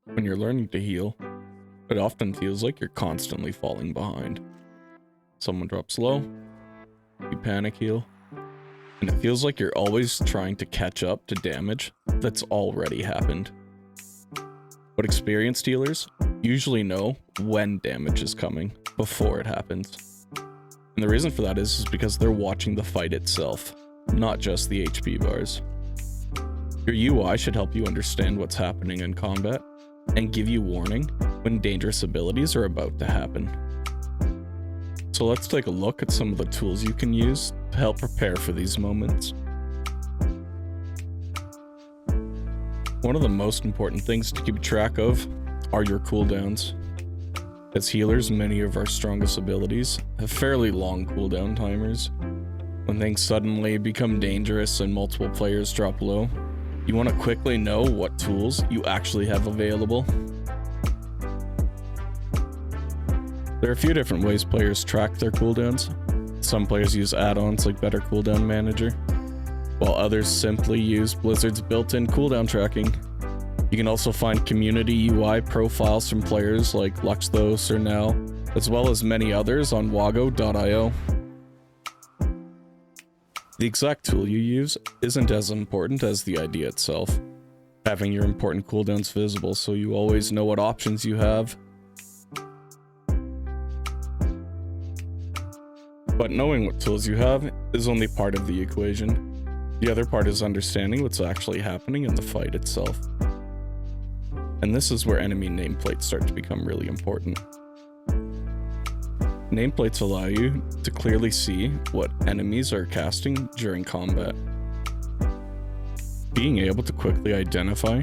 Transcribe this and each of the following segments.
When you're learning to heal, it often feels like you're constantly falling behind. Someone drops low, you panic heal, and it feels like you're always trying to catch up to damage that's already happened. But experienced healers usually know when damage is coming before it happens. And the reason for that is because they're watching the fight itself, not just the HP bars. Your UI should help you understand what's happening in combat and give you warning when dangerous abilities are about to happen. So let's take a look at some of the tools you can use to help prepare for these moments. One of the most important things to keep track of are your cooldowns. As healers, many of our strongest abilities have fairly long cooldown timers. When things suddenly become dangerous and multiple players drop low, you want to quickly know what tools you actually have available. There are a few different ways players track their cooldowns. Some players use add-ons like Better Cooldown Manager, while others simply use Blizzard's built-in cooldown tracking. You can also find community UI profiles from players like Luxthos or Now, as well as many others on wago.io. The exact tool you use isn't as important as the idea itself. Having your important cooldowns visible so you always know what options you have. But knowing what tools you have is only part of the equation. The other part is understanding what's actually happening in the fight itself. And this is where enemy nameplates start to become really important. Nameplates allow you to clearly see what enemies are casting during combat. Being able to quickly identify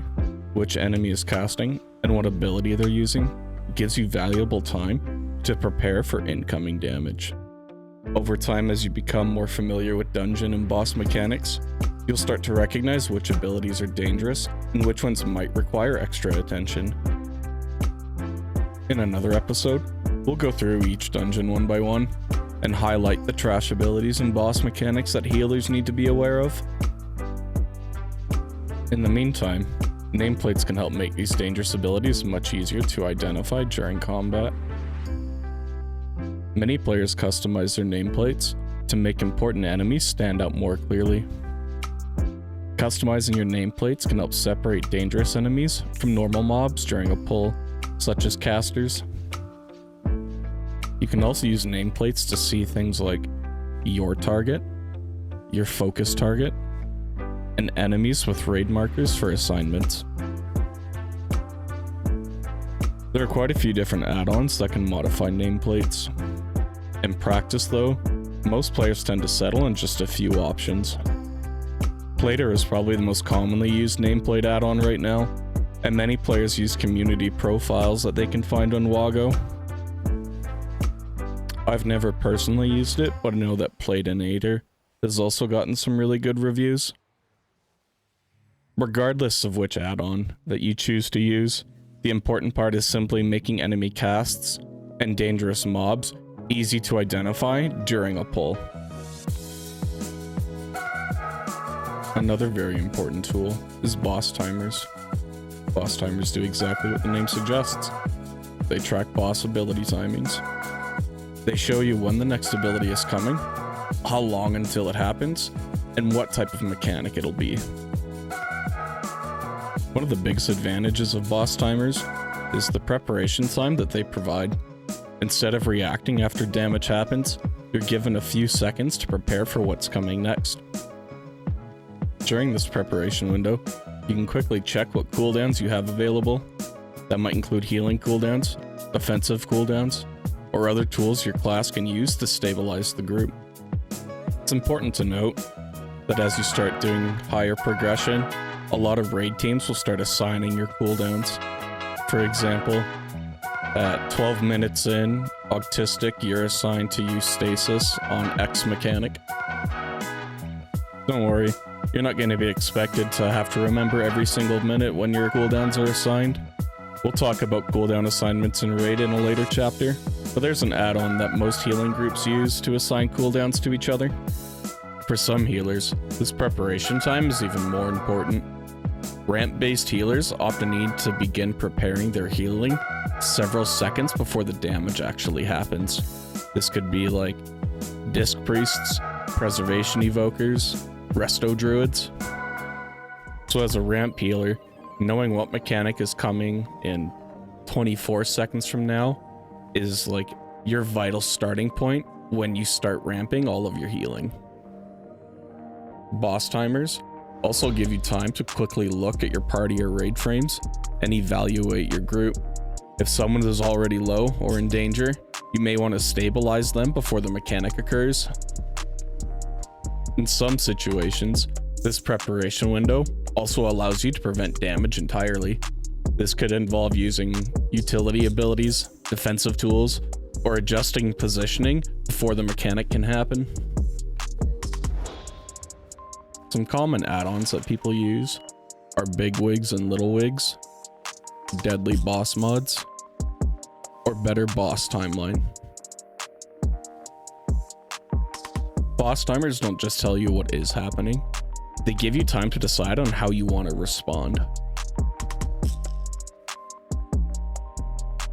which enemy is casting and what ability they're using gives you valuable time to prepare for incoming damage. Over time, as you become more familiar with dungeon and boss mechanics, you'll start to recognize which abilities are dangerous and which ones might require extra attention. In another episode, we'll go through each dungeon one by one and highlight the trash abilities and boss mechanics that healers need to be aware of. In the meantime, nameplates can help make these dangerous abilities much easier to identify during combat. Many players customize their nameplates to make important enemies stand out more clearly. Customizing your nameplates can help separate dangerous enemies from normal mobs during a pull, such as casters. You can also use nameplates to see things like your target, your focus target, and enemies with raid markers for assignments. There are quite a few different add-ons that can modify nameplates. In practice though, most players tend to settle on just a few options. Plater is probably the most commonly used nameplate add-on right now, and many players use community profiles that they can find on Wago. I've never personally used it, but I know that Platinator has also gotten some really good reviews. Regardless of which add-on that you choose to use, the important part is simply making enemy casts and dangerous mobs easy to identify during a pull. Another very important tool is boss timers. Boss timers do exactly what the name suggests. They track boss ability timings. They show you when the next ability is coming, how long until it happens, and what type of mechanic it'll be. One of the biggest advantages of boss timers is the preparation time that they provide. Instead of reacting after damage happens, you're given a few seconds to prepare for what's coming next. During this preparation window, you can quickly check what cooldowns you have available. That might include healing cooldowns, offensive cooldowns, or other tools your class can use to stabilize the group. It's important to note that as you start doing higher progression, a lot of raid teams will start assigning your cooldowns. For example, at 12 minutes in, Autistic, you're assigned to use Stasis on X mechanic. Don't worry, you're not going to be expected to have to remember every single minute when your cooldowns are assigned. We'll talk about cooldown assignments in Raid in a later chapter, but there's an add-on that most healing groups use to assign cooldowns to each other. For some healers, this preparation time is even more important. Ramp-based healers often need to begin preparing their healing several seconds before the damage actually happens. This could be like disc priests, preservation evokers, resto druids. So as a ramp healer, knowing what mechanic is coming in 24 seconds from now is like your vital starting point when you start ramping all of your healing. Boss timers also give you time to quickly look at your party or raid frames and evaluate your group. If someone is already low or in danger, you may want to stabilize them before the mechanic occurs. In some situations, this preparation window also allows you to prevent damage entirely. This could involve using utility abilities, defensive tools, or adjusting positioning before the mechanic can happen. Some common add-ons that people use are big wigs and little wigs, deadly boss mods, or better boss timeline. Boss timers don't just tell you what is happening, they give you time to decide on how you want to respond.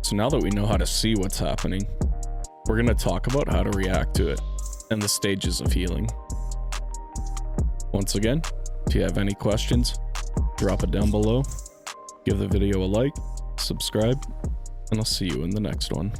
So now that we know how to see what's happening, we're going to talk about how to react to it and the stages of healing. Once again, if you have any questions, drop it down below, give the video a like, subscribe, and I'll see you in the next one.